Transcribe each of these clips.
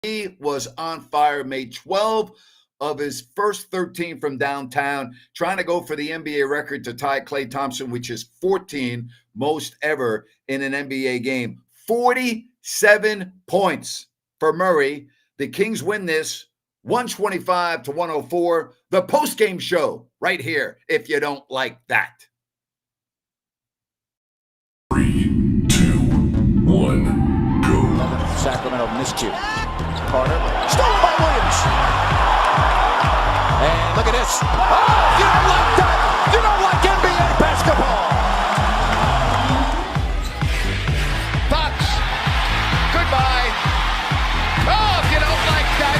He was on fire, made 12 of his first 13 from downtown, trying to go for the NBA record to tie Klay Thompson, which is 14 most ever in an NBA game. 47 points for Murray. The Kings win this 125-104. The postgame show right here, if you don't like that. 3, 2, 1, go. Sacramento miscue. Carter, stolen by Williams. And look at this. Oh, you don't like that. You don't like NBA basketball. Fox, goodbye. Oh, if you don't like that,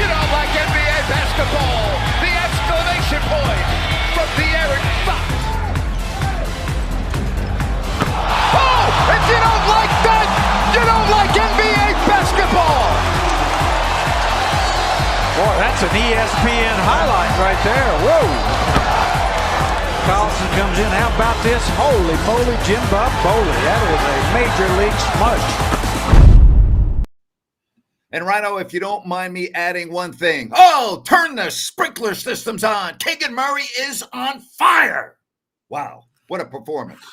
you don't like NBA basketball. The exclamation point from De'Aaron Fox. Oh, if you don't like that, you don't like NBA basketball. Boy, that's an ESPN highlight right there. Whoa. Carlson comes in. How about this? Holy moly, Jim Bob Foley. That is a major league smush. And Rhino, if you don't mind me adding one thing. Oh, turn the sprinkler systems on. Keegan Murray is on fire. Wow, what a performance.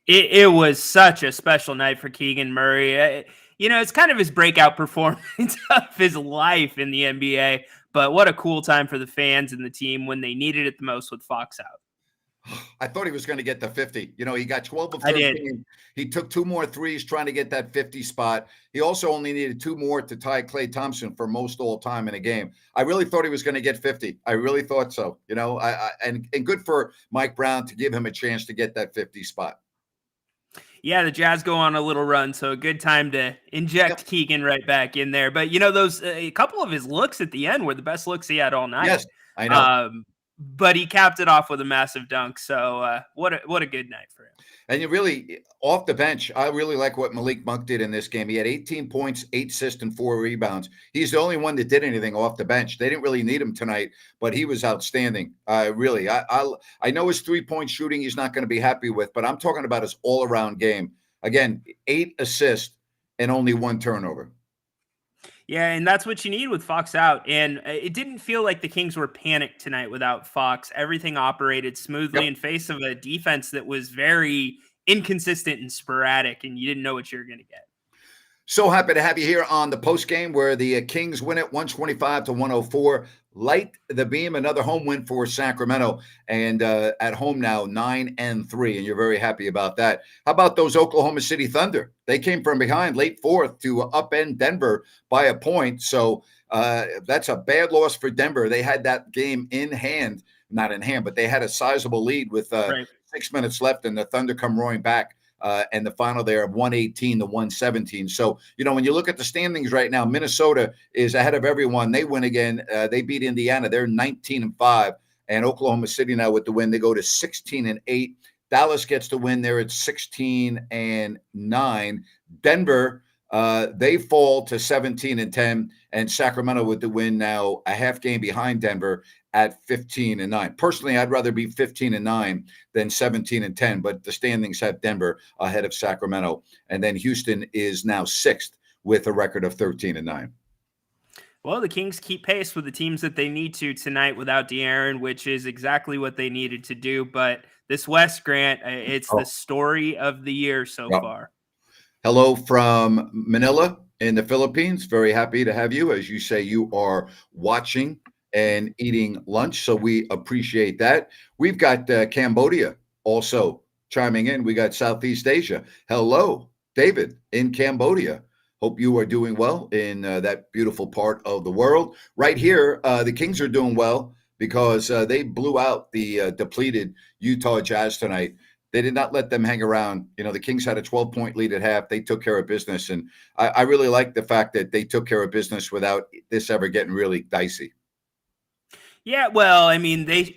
It was such a special night for Keegan Murray. It's kind of his breakout performance of his life in the NBA, but what a cool time for the fans and the team when they needed it the most with Fox out. I thought he was going to get the 50. He got 12 of 13. He took 2 more threes trying to get that 50 spot. He also only needed 2 more to tie Klay Thompson for most all time in a game. I really thought he was going to get 50. I really thought so. And good for Mike Brown to give him a chance to get that 50 spot. Yeah, the Jazz go on a little run, so a good time to inject Keegan right back in there. But, those a couple of his looks at the end were the best looks he had all night. Yes, I know. But he capped it off with a massive dunk. So what a good night for him. And you really, off the bench, I really like what Malik Monk did in this game. He had 18 points, 8 assists, and 4 rebounds. He's the only one that did anything off the bench. They didn't really need him tonight, but he was outstanding. I know his three-point shooting he's not going to be happy with, but I'm talking about his all-around game. Again, 8 assists and only 1 turnover. Yeah, and that's what you need with Fox out. And it didn't feel like the Kings were panicked tonight without Fox. Everything operated smoothly in face of a defense that was very inconsistent and sporadic, and you didn't know what you were going to get. So happy to have you here on the post game where the Kings win it 125-104. Light the beam, another home win for Sacramento, and at home now 9-3, and you're very happy about that. How about those Oklahoma City Thunder? They came from behind late fourth to upend Denver by a point, so that's a bad loss for Denver. They had that game not in hand, but they had a sizable lead with 6 minutes left, and the Thunder come roaring back. And the final there of 118-117. So, when you look at the standings right now, Minnesota is ahead of everyone. They win again. They beat Indiana. They're 19-5. And Oklahoma City now with the win, they go to 16-8. Dallas gets the win. They're at 16-9. Denver, they fall to 17-10. And Sacramento with the win now a half game behind Denver at 15-9. Personally, I'd rather be 15-9 than 17-10, but the standings have Denver ahead of Sacramento. And then Houston is now 6th with a record of 13-9. Well, the Kings keep pace with the teams that they need to tonight without De'Aaron, which is exactly what they needed to do. But this West, Grant, it's the story of the year so far. Hello from Manila in the Philippines. Very happy to have you. As you say, you are watching and eating lunch, so we appreciate that. We've got Cambodia also chiming in. We got Southeast Asia. Hello, David in Cambodia. Hope you are doing well in that beautiful part of the world. Right here, the Kings are doing well because they blew out the depleted Utah Jazz tonight. They did not let them hang around. The Kings had a 12-point lead at half. They took care of business, and I really like the fact that they took care of business without this ever getting really dicey. Yeah, well, I mean, they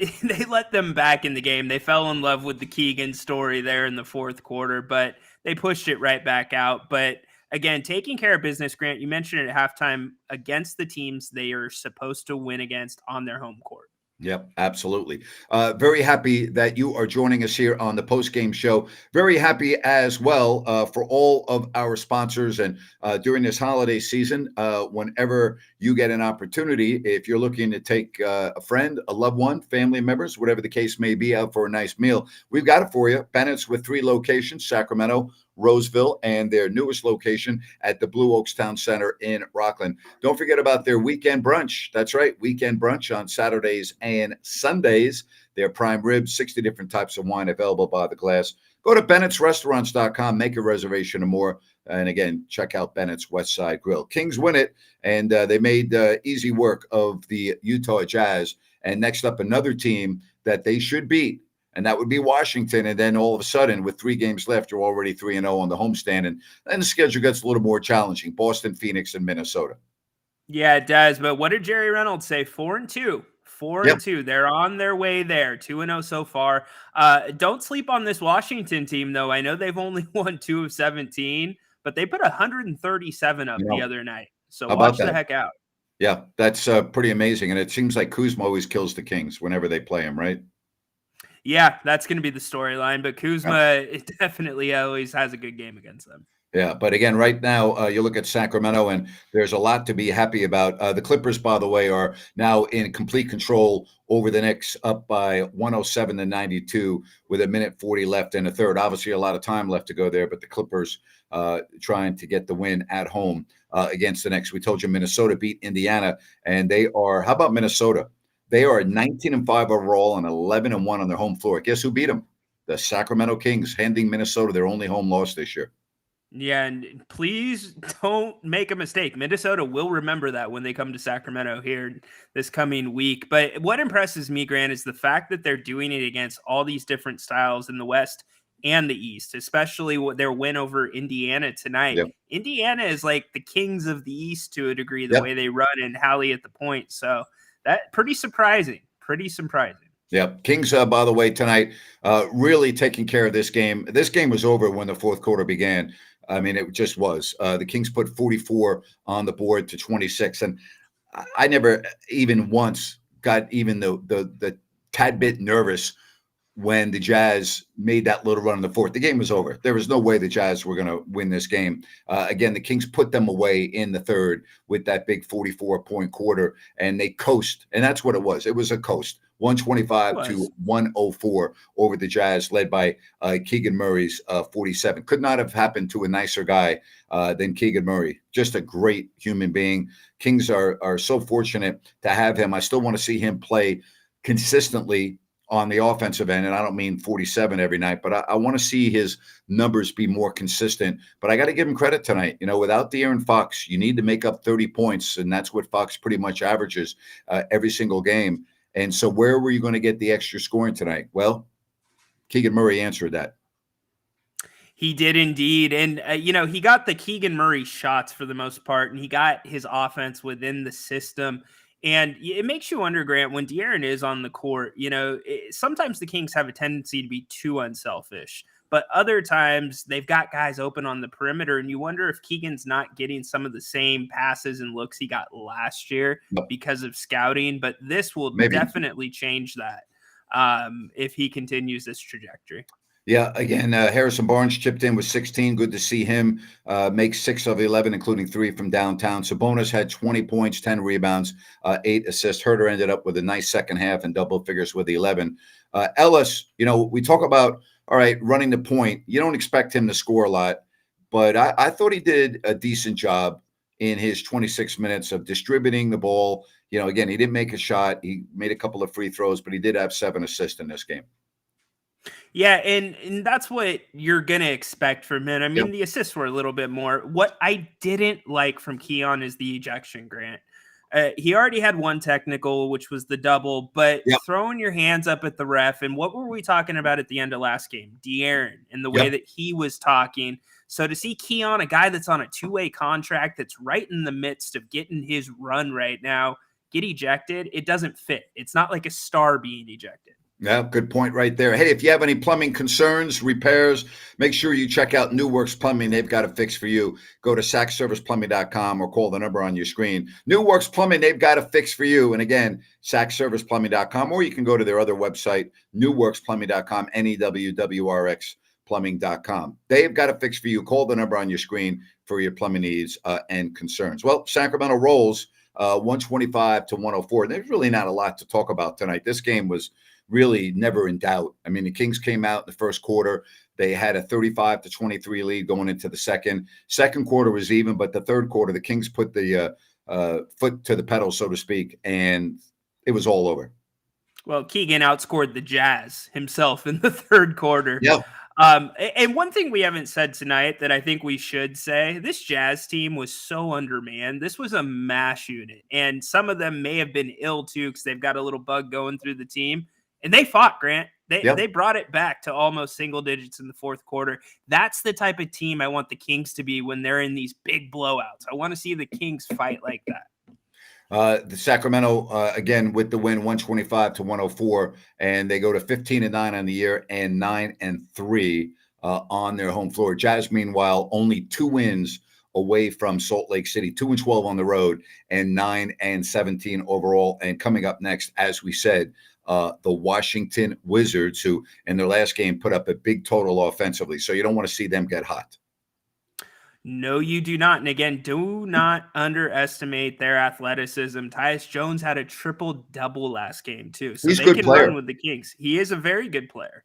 let them back in the game. They fell in love with the Keegan story there in the fourth quarter, but they pushed it right back out. But again, taking care of business, Grant, you mentioned it at halftime against the teams they are supposed to win against on their home court. Yep, absolutely. Very happy that you are joining us here on the post-game show. Very happy as well for all of our sponsors. And during this holiday season, whenever you get an opportunity, if you're looking to take a friend, a loved one, family members, whatever the case may be, out for a nice meal, we've got it for you. Bennett's with 3 locations: Sacramento, Roseville, and their newest location at the Blue Oaks Town Center in Rockland. Don't forget about their weekend brunch. That's right, weekend brunch on Saturdays and Sundays. Their prime ribs, 60 different types of wine available by the glass. Go to bennettsrestaurants.com, make a reservation or more. And again, check out Bennett's West Side Grill. Kings win it, and they made easy work of the Utah Jazz. And next up, another team that they should beat, and that would be Washington. And then all of a sudden, with 3 games left, you're already 3-0 on the homestand. And then the schedule gets a little more challenging: Boston, Phoenix, and Minnesota. Yeah, it does. But what did Jerry Reynolds say? 4-2. 4-2. They're on their way there. 2-0 so far. Don't sleep on this Washington team, though. I know they've only won 2 of 17, but they put 137 up the other night. So watch the heck out. Yeah, that's pretty amazing. And it seems like Kuzma always kills the Kings whenever they play him, right? Yeah, that's going to be the storyline. But Kuzma it definitely always has a good game against them. Yeah, but again, right now, you look at Sacramento, and there's a lot to be happy about. The Clippers, by the way, are now in complete control over the Knicks, up by 107-92 with 1:40 left in the third. Obviously, a lot of time left to go there, but the Clippers trying to get the win at home against the Knicks. We told you Minnesota beat Indiana, and they are – how about Minnesota? They are 19-5 overall and 11-1 on their home floor. Guess who beat them? The Sacramento Kings, handing Minnesota their only home loss this year. Yeah, and please don't make a mistake. Minnesota will remember that when they come to Sacramento here this coming week. But what impresses me, Grant, is the fact that they're doing it against all these different styles in the West and the East, especially their win over Indiana tonight. Yep. Indiana is like the Kings of the East to a degree, the way they run and Hallie at the point. So that pretty surprising. Yeah, Kings, by the way, tonight, really taking care of this game. This game was over when the fourth quarter began. I mean, it just was. The Kings put 44 on the board to 26. And I never even once got even the tad bit nervous when the Jazz made that little run in the fourth. The game was over. There was no way the Jazz were going to win this game. Again, the Kings put them away in the third with that big 44-point quarter, and they coast. And that's what it was. It was a coast. 125 to 104 over the Jazz, led by Keegan Murray's 47. Could not have happened to a nicer guy than Keegan Murray. Just a great human being. Kings are so fortunate to have him. I still want to see him play consistently on the offensive end, and I don't mean 47 every night, but I want to see his numbers be more consistent. But I got to give him credit tonight. You know, without De'Aaron Fox, you need to make up 30 points, and that's what Fox pretty much averages every single game. And so where were you going to get the extra scoring tonight? Well, Keegan Murray answered that. He did indeed. And, he got the Keegan Murray shots for the most part, and he got his offense within the system. And it makes you wonder, Grant, when De'Aaron is on the court, sometimes the Kings have a tendency to be too unselfish. But other times they've got guys open on the perimeter, and you wonder if Keegan's not getting some of the same passes and looks he got last year because of scouting. But this will definitely change that if he continues this trajectory. Yeah, again, Harrison Barnes chipped in with 16. Good to see him make 6 of 11, including 3 from downtown. Sabonis had 20 points, 10 rebounds, 8 assists. Herter ended up with a nice second half and double figures with 11. Ellis, we talk about, all right, running the point. You don't expect him to score a lot, but I thought he did a decent job in his 26 minutes of distributing the ball. Again, he didn't make a shot. He made a couple of free throws, but he did have 7 assists in this game. Yeah, and that's what you're going to expect from him. I mean, the assists were a little bit more. What I didn't like from Keon is the ejection, Grant. He already had 1 technical, which was the double, but throwing your hands up at the ref, and what were we talking about at the end of last game? De'Aaron and the way that he was talking. So to see Keon, a guy that's on a 2-way contract, that's right in the midst of getting his run right now, get ejected, it doesn't fit. It's not like a star being ejected. Yeah, good point right there. Hey, if you have any plumbing concerns, repairs, make sure you check out New Works Plumbing. They've got a fix for you. Go to sackserviceplumbing.com or call the number on your screen. New Works Plumbing, they've got a fix for you. And again, sackserviceplumbing.com, or you can go to their other website, newworksplumbing.com, NEWWRX plumbing.com. They've got a fix for you. Call the number on your screen for your plumbing needs and concerns. Well, Sacramento rolls 125 to 104. There's really not a lot to talk about tonight. This game was really never in doubt. I mean, the Kings came out in the first quarter. They had a 35 to 23 lead going into the second. Second quarter was even, but the third quarter, the Kings put the foot to the pedal, so to speak, and it was all over. Well, Keegan outscored the Jazz himself in the third quarter. Yeah. And one thing we haven't said tonight that I think we should say, this Jazz team was so undermanned. This was a mash unit, and some of them may have been ill too because they've got a little bug going through the team. And they fought, Grant. They brought it back to almost single digits in the fourth quarter. That's the type of team I want the Kings to be when they're in these big blowouts. I want to see the Kings fight like that. The Sacramento, again, with the win, 125 to 104, and they go to 15-9 on the year and 9-3 on their home floor. Jazz, meanwhile, only 2 wins away from Salt Lake City, 2-12 on the road and 9-17 overall. And coming up next, as we said, the Washington Wizards, who in their last game put up a big total offensively. So you don't want to see them get hot. No, you do not. And again, do not underestimate their athleticism. Tyus Jones had a triple-double last game, too. So He's a they good can player. run with the Kings. He is a very good player.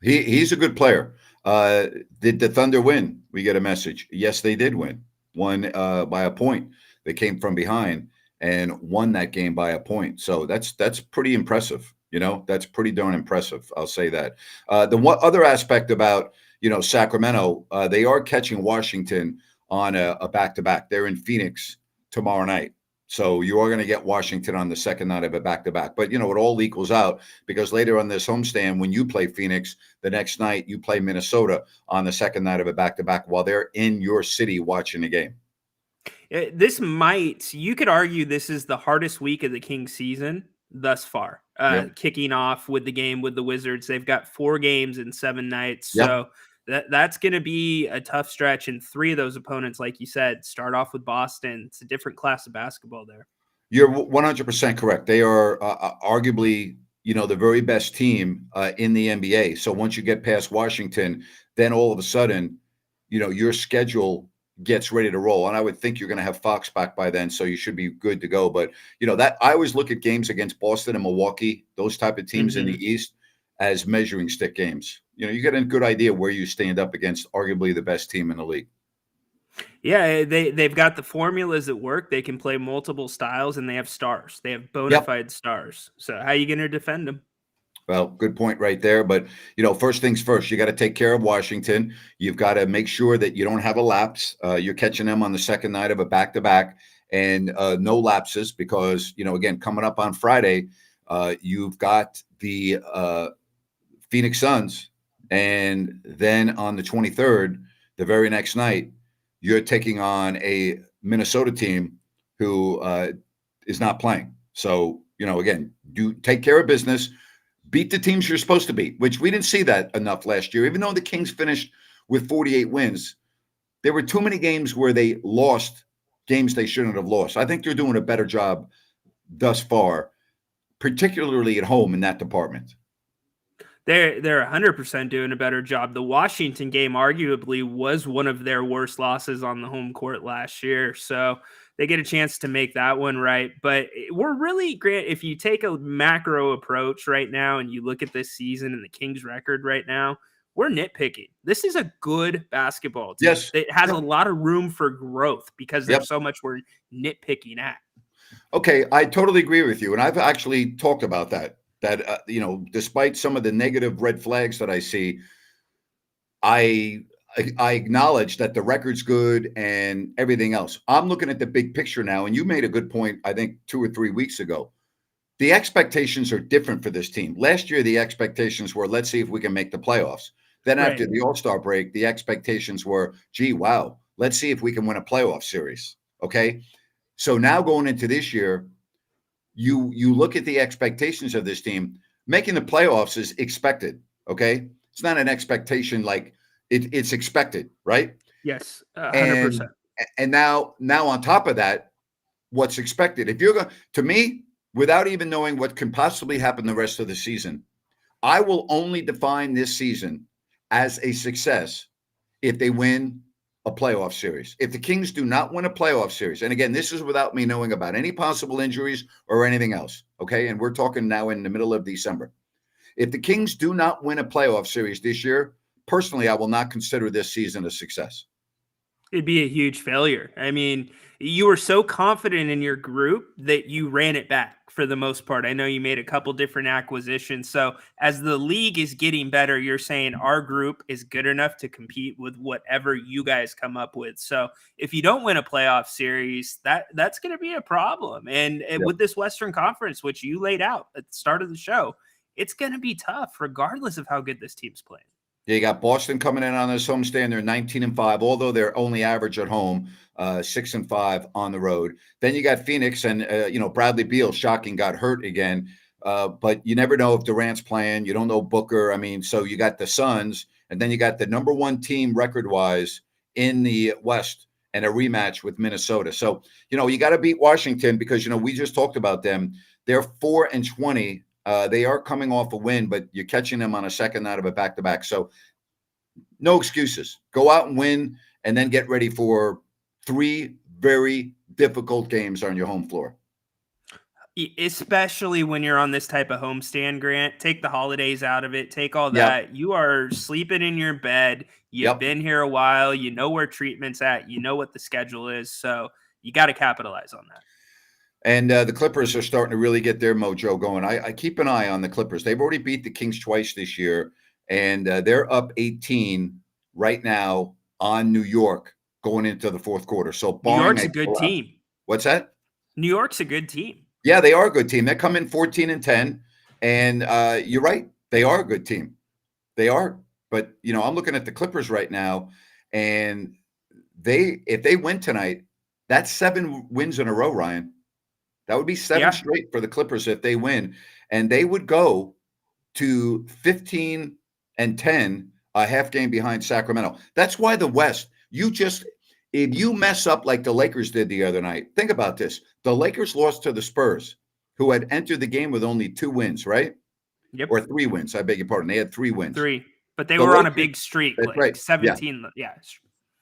He's a good player. Did the Thunder win? We get a message. Yes, they did win. Won by a point. They came from behind and won that game by a point. So that's pretty impressive. You know, that's pretty darn impressive. I'll say that. The one other aspect about, Sacramento, they are catching Washington on a back-to-back. They're in Phoenix tomorrow night. So you are going to get Washington on the second night of a back-to-back. But, it all equals out because later on this homestand, when you play Phoenix, the next night you play Minnesota on the second night of a back-to-back while they're in your city watching the game. You could argue this is the hardest week of the Kings season thus far. Kicking off with the game with the Wizards. They've got 4 games in 7 nights. Yep. So that's going to be a tough stretch. And 3 of those opponents, like you said, start off with Boston. It's a different class of basketball there. You're 100% correct. They are arguably, the very best team in the NBA. So once you get past Washington, then all of a sudden, your schedule gets ready to roll. And I would think you're going to have Fox back by then, so you should be good to go. But, that I always look at games against Boston and Milwaukee, those type of teams in the East, as measuring stick games. You get a good idea where you stand up against arguably the best team in the league. Yeah, they've got the formulas that work. They can play multiple styles, and they have stars. They have bona fide stars. So how are you going to defend them? Well, good point right there. But, first things first, you got to take care of Washington. You've got to make sure that you don't have a lapse. You're catching them on the second night of a back-to-back and no lapses because, again, coming up on Friday, you've got the Phoenix Suns. And then on the 23rd, the very next night, you're taking on a Minnesota team who is not playing. So, again, do take care of business. Beat the teams you're supposed to beat, which we didn't see that enough last year. Even though the Kings finished with 48 wins, there were too many games where they lost games they shouldn't have lost. I think they're doing a better job thus far, particularly at home in that department. They're 100% doing a better job. The Washington game arguably was one of their worst losses on the home court last year. So they get a chance to make that one right. But we're really, Grant, if you take a macro approach right now and you look at this season and the Kings record right now, we're nitpicking. This is a good basketball team. Yes. It has a lot of room for growth because there's so much we're nitpicking at. Okay, I totally agree with you. And I've actually talked about that despite some of the negative red flags that I see, I acknowledge that the record's good and everything else. I'm looking at the big picture now, and you made a good point, I think 2 or 3 weeks ago. The expectations are different for this team. Last year, the expectations were, let's see if we can make the playoffs. Then after the All-Star break, the expectations were, gee, wow, let's see if we can win a playoff series. Okay? So now going into this year, you look at the expectations of this team. making the playoffs is expected. Okay, it's not an expectation like it's expected, right? Yes, And 100%. now on top of that, what's expected? If you're going to me, without even knowing what can possibly happen the rest of the season, I will only define this season as a success if they win a playoff series. If the Kings do not win a playoff series, and again, this is without me knowing about any possible injuries or anything else, okay? And we're talking now in the middle of December. If the Kings do not win a playoff series this year, personally, I will not consider this season a success. It'd be a huge failure. I mean, you were so confident in your group that you ran it back for the most part. I know you made a couple different acquisitions. So as the league is getting better, you're saying our group is good enough to compete with whatever you guys come up with. So if you don't win a playoff series, that's going to be a problem. And with this Western Conference, which you laid out at the start of the show, it's going to be tough regardless of how good this team's playing. Yeah, you got Boston coming in on this homestand. They're 19-5, although they're only average at home, 6-5 on the road. Then you got Phoenix and, Bradley Beal, shocking, got hurt again. But you never know if Durant's playing. You don't know Booker. I mean, so you got the Suns, and then you got the number one team record-wise in the West and a rematch with Minnesota. So, you got to beat Washington because, we just talked about them. They're 4-20. They are coming off a win, but you're catching them on a second night of a back-to-back. So no excuses. Go out and win, and then get ready for 3 very difficult games on your home floor. Especially when you're on this type of homestand, Grant. Take the holidays out of it. Take all that. Yep. You are sleeping in your bed. You've been here a while. You know where treatment's at. You know what the schedule is. So you got to capitalize on that. And the Clippers are starting to really get their mojo going. I keep an eye on the Clippers. They've already beat the Kings twice this year, and they're up 18 right now on New York going into the fourth quarter. So New York's a good team. What's that? New York's a good team. Yeah, they are a good team. They come in 14-10, and you're right. They are a good team. They are. But, I'm looking at the Clippers right now, and if they win tonight, that's 7 wins in a row, Ryan. That would be 7 straight for the Clippers if they win. And they would go to 15-10, a half game behind Sacramento. That's why the West, if you mess up like the Lakers did the other night, think about this. The Lakers lost to the Spurs, who had entered the game with only 2 wins, right? Yep. Or 3 wins. I beg your pardon. They had 3 wins. 3. But they were on a big streak. That's right. 17. Yeah.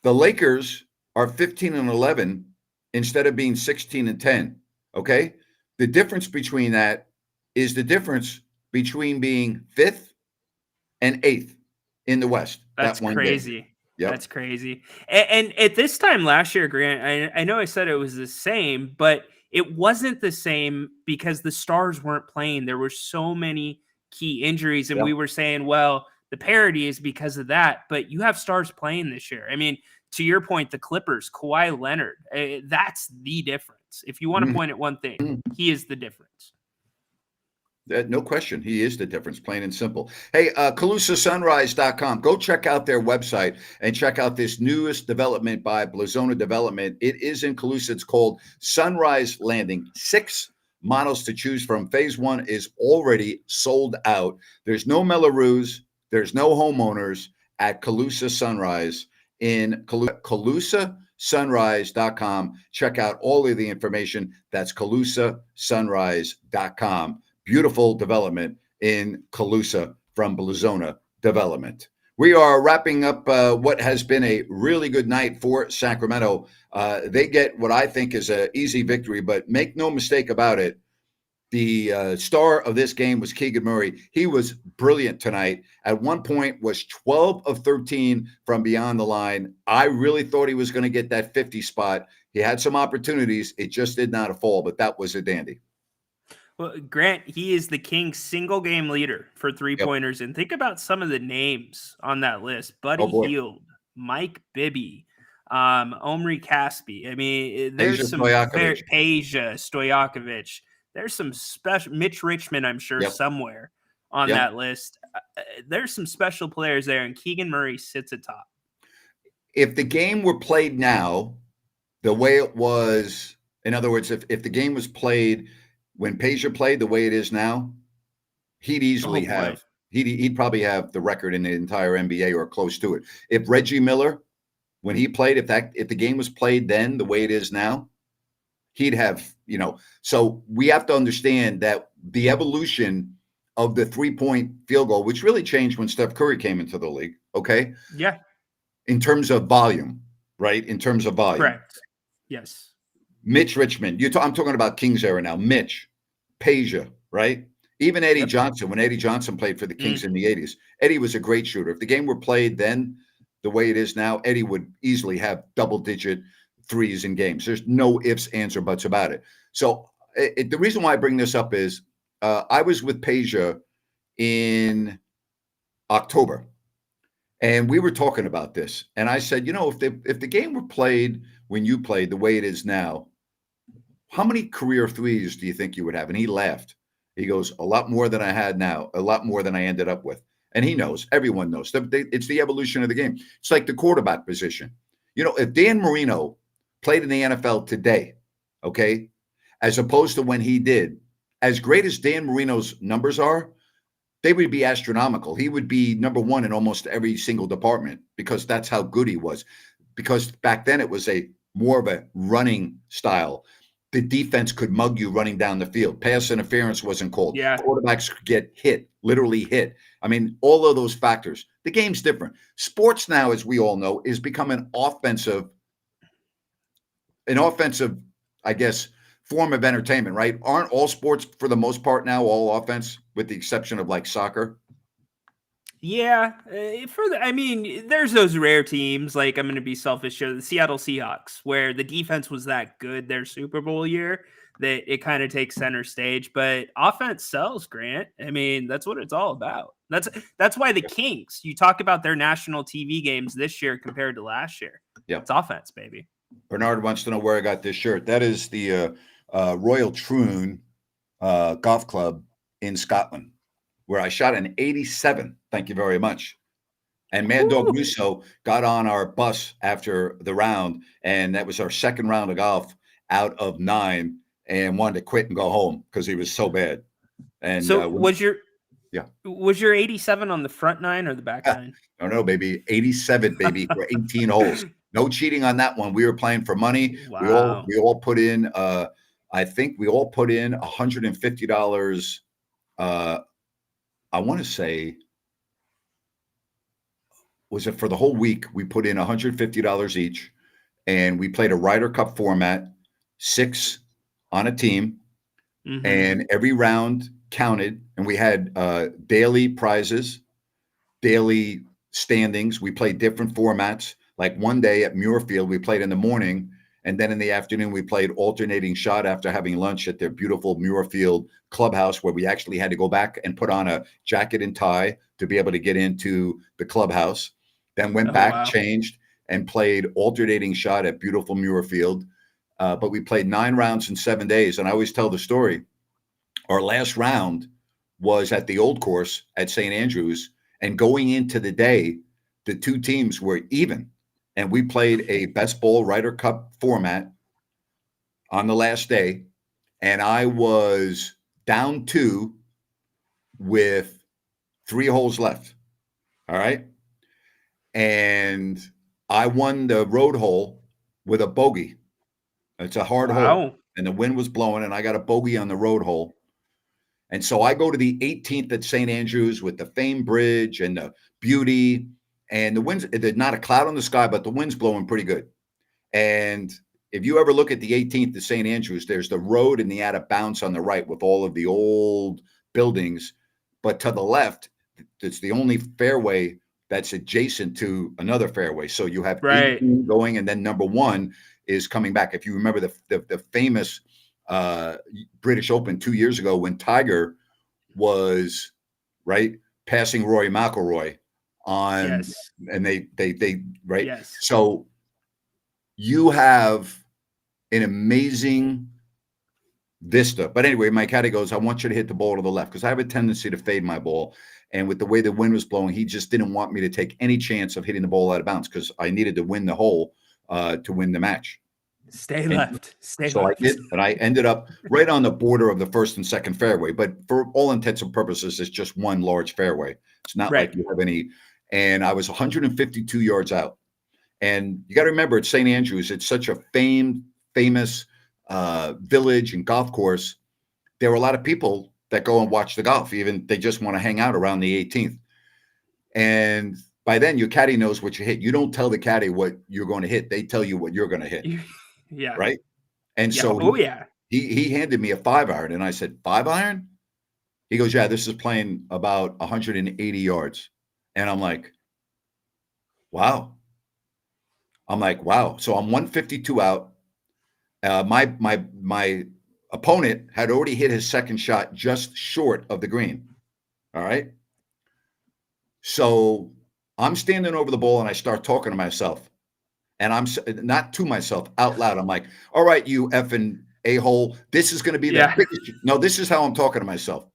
The Lakers are 15-11 instead of being 16-10. Okay, the difference between that is the difference between being 5th and 8th in the West. That's crazy. Yep. That's crazy. And at this time last year, Grant, I know I said it was the same, but it wasn't the same because the stars weren't playing. There were so many key injuries, and we were saying, well, the parity is because of that. But you have stars playing this year. I mean, to your point, the Clippers, Kawhi Leonard, that's the difference. If you want to point at one thing, he is the difference. No question. He is the difference, plain and simple. Hey, CalusaSunrise.com. Go check out their website and check out this newest development by Blazona Development. It is in Calusa. It's called Sunrise Landing. 6 models to choose from. Phase 1 is already sold out. There's no Mellorews. There's no homeowners at Calusa Sunrise in CalusaSunrise.com. Check out all of the information. That's CalusaSunrise.com. Beautiful development in Calusa from Blazona Development. We are wrapping up what has been a really good night for Sacramento. They get what I think is an easy victory, but make no mistake about it. The star of this game was Keegan Murray. He was brilliant tonight. At one point was 12 of 13 from beyond the line. I really thought he was going to get that 50 spot. He had some opportunities. It just did not fall, but that was a dandy. Well, Grant, he is the Kings single game leader for 3-pointers. And think about some of the names on that list. Buddy Hield, Mike Bibby, Omri Caspi. I mean, there's some Peja Stojakovic. There's some special Mitch Richmond, I'm sure, somewhere on that list. There's some special players there, and Keegan Murray sits atop. If the game were played now, the way it was, in other words, if the game was played when Peja played the way it is now, he'd easily boy. have he'd probably have the record in the entire NBA or close to it. If Reggie Miller, when he played, if the game was played then the way it is now, he'd have, so we have to understand that the evolution of the 3-point field goal, which really changed when Steph Curry came into the league, okay? Yeah. In terms of volume, right? In terms of volume. Correct. Yes. Mitch Richmond, I'm talking about Kings era now. Mitch, Peja, right? Even Eddie Yep. Johnson, when Eddie Johnson played for the Kings in the 80s, Eddie was a great shooter. If the game were played then the way it is now, Eddie would easily have double-digit threes in games. There's no ifs, ands, or buts about it. So the reason why I bring this up is I was with Peja in October, and we were talking about this. And I said, if the game were played when you played the way it is now, how many career threes do you think you would have? And he laughed. He goes, a lot more than I had now, a lot more than I ended up with. And he knows, everyone knows. It's the evolution of the game. It's like the quarterback position. If Dan Marino played in the NFL today, okay, as opposed to when he did, as great as Dan Marino's numbers are, they would be astronomical. He would be number one in almost every single department because that's how good he was. Because back then it was more of a running style. The defense could mug you running down the field. Pass interference wasn't called. Yeah. Quarterbacks could get hit, literally hit. I mean, all of those factors. The game's different. Sports now, as we all know, is becoming an offensive, I guess, form of entertainment, right? Aren't all sports, for the most part now, all offense, with the exception of like soccer? Yeah, there's those rare teams, like I'm going to be selfish here, the Seattle Seahawks, where the defense was that good their Super Bowl year that it kind of takes center stage. But offense sells, Grant. I mean, that's what it's all about. That's why the Kings, you talk about their national TV games this year compared to last year. Yeah, it's offense, baby. Bernard wants to know where I got this shirt. That is the Royal Troon Golf Club in Scotland, where I shot an 87. Thank you very much. And Mad Dog Russo got on our bus after the round, and that was our second round of golf out of 9, and wanted to quit and go home because he was so bad. And so was your 87 on the front 9 or the back 9? No, baby. 87, baby, for 18 holes. No cheating on that one. We were playing for money. Wow. We all put in I think we all put in $150. I want to say, was it for the whole week? We put in $150 each, and we played a Ryder Cup format, 6 on a team, and every round counted. And we had daily prizes, daily standings. We played different formats. Like one day at Muirfield, we played in the morning, and then in the afternoon, we played alternating shot after having lunch at their beautiful Muirfield clubhouse, where we actually had to go back and put on a jacket and tie to be able to get into the clubhouse. Then went back, changed, and played alternating shot at beautiful Muirfield. But we played 9 rounds in 7 days. And I always tell the story. Our last round was at the old course at St. Andrews. And going into the day, the two teams were even. And we played a best ball Ryder Cup format on the last day. And I was down 2 with 3 holes left. All right. And I won the road hole with a bogey. It's a hard hole. And the wind was blowing, and I got a bogey on the road hole. And so I go to the 18th at St. Andrews with the Fame Bridge and the beauty. And the winds, there's not a cloud on the sky, but the wind's blowing pretty good. And if you ever look at the 18th at St. Andrews, there's the road and the out of bounds on the right with all of the old buildings. But to the left, it's the only fairway that's adjacent to another fairway. So you have 18 going, and then number 1 is coming back. If you remember the famous British Open 2 years ago when Tiger was passing Rory McIlroy on, and they right. Yes. So you have an amazing vista. But anyway, my caddy goes, I want you to hit the ball to the left, because I have a tendency to fade my ball. And with the way the wind was blowing, he just didn't want me to take any chance of hitting the ball out of bounds, because I needed to win the hole to win the match. Stay And left. Stay so left. I did, and I ended up right on the border of the first and second fairway. But for all intents and purposes, it's just one large fairway. It's not Right. like you have any. And I was 152 yards out. And you got to remember, it's St. Andrews. It's such a famous village and golf course. There were a lot of people that go and watch the golf. Even they just want to hang out around the 18th. And by then, your caddy knows what you hit. You don't tell the caddy what you're going to hit. They tell you what you're going to hit. Yeah. Right. And Yeah. so Oh, yeah. he handed me a 5-iron, and I said, 5-iron? He goes, yeah, this is playing about 180 yards. And I'm like, wow. So I'm 152 out. My opponent had already hit his second shot just short of the green. All right. So I'm standing over the ball, and I start talking to myself. And I'm not to myself, out loud. I'm like, all right, you effing a-hole. This is going to be the biggest. No, this is how I'm talking to myself.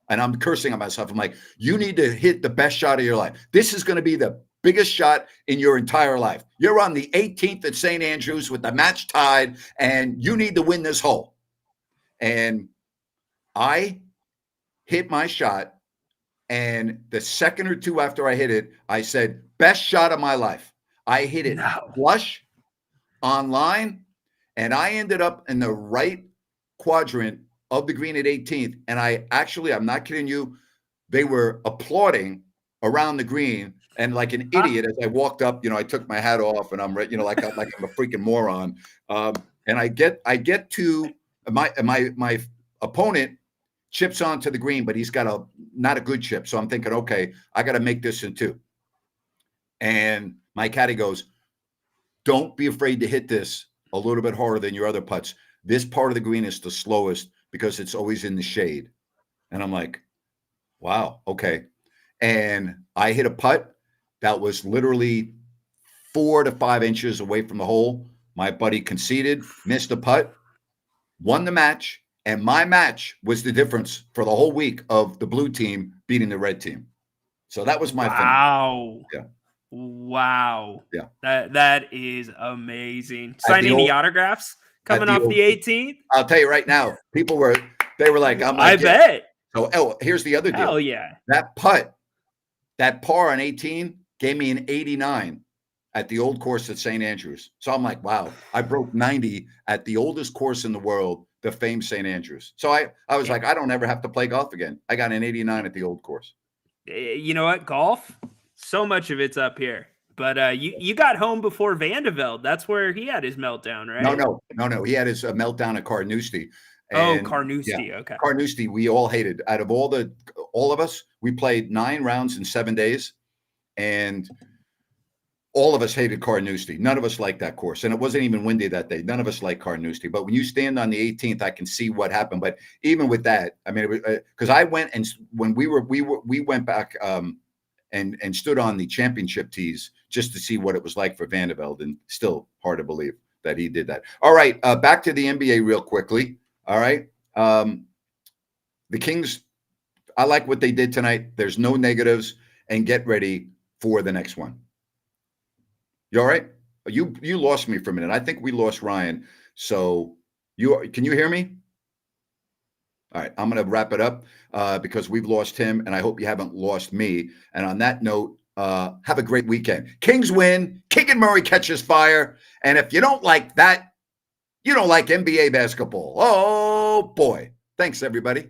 And I'm cursing at myself. I'm like, you need to hit the best shot of your life. This is going to be the biggest shot in your entire life. You're on the 18th at St. Andrews with the match tied, and you need to win this hole. And I hit my shot. And the second or two after I hit it, I said, best shot of my life. I hit it flush online, and I ended up in the right quadrant of the green at 18th. And I'm not kidding you, they were applauding around the green. And like an idiot, as I walked up, I took my hat off, and I'm ready, like I'm a freaking moron. And I get to my opponent chips onto the green, but he's got not a good chip. So I'm thinking, okay, I got to make this in two. And my caddy goes, don't be afraid to hit this a little bit harder than your other putts. This part of the green is the slowest because it's always in the shade. And I'm like, wow, okay. And I hit a putt that was literally 4 to 5 inches away from the hole. My buddy conceded, missed a putt, won the match. And my match was the difference for the whole week of the blue team beating the red team. So that was my Wow. Yeah. Wow. Yeah. That is amazing. Sign any autographs coming off the 18th? I'll tell you right now, people were like, I bet. So here's the other deal. Hell yeah. That par on 18 gave me an 89 at the old course at St. Andrews. So I'm like, wow, I broke 90 at the oldest course in the world, the famed St. Andrews. So I was like, I don't ever have to play golf again. I got an 89 at the old course. You know what? Golf, so much of it's up here. But you got home before Vandeveld. That's where he had his meltdown, right? No. He had his meltdown at Carnoustie. Carnoustie. Yeah, Okay. Carnoustie, we all hated. Out of all of us, we played 9 rounds in 7 days, and all of us hated Carnoustie. None of us liked that course, and it wasn't even windy that day. None of us liked Carnoustie. But when you stand on the 18th, I can see what happened. But even with that, I mean, because I went and when we went back and stood on the championship tees just to see what it was like for Vandeveld, and still hard to believe that he did that. All right, back to the NBA real quickly. All right, the Kings, I like what they did tonight. There's no negatives, and get ready for the next one. You all right? You lost me for a minute. I think we lost Ryan. So can you hear me? All right, I'm going to wrap it up because we've lost him, and I hope you haven't lost me. And on that note, have a great weekend. Kings win. Keegan Murray catches fire. And if you don't like that, you don't like NBA basketball. Oh, boy. Thanks, everybody.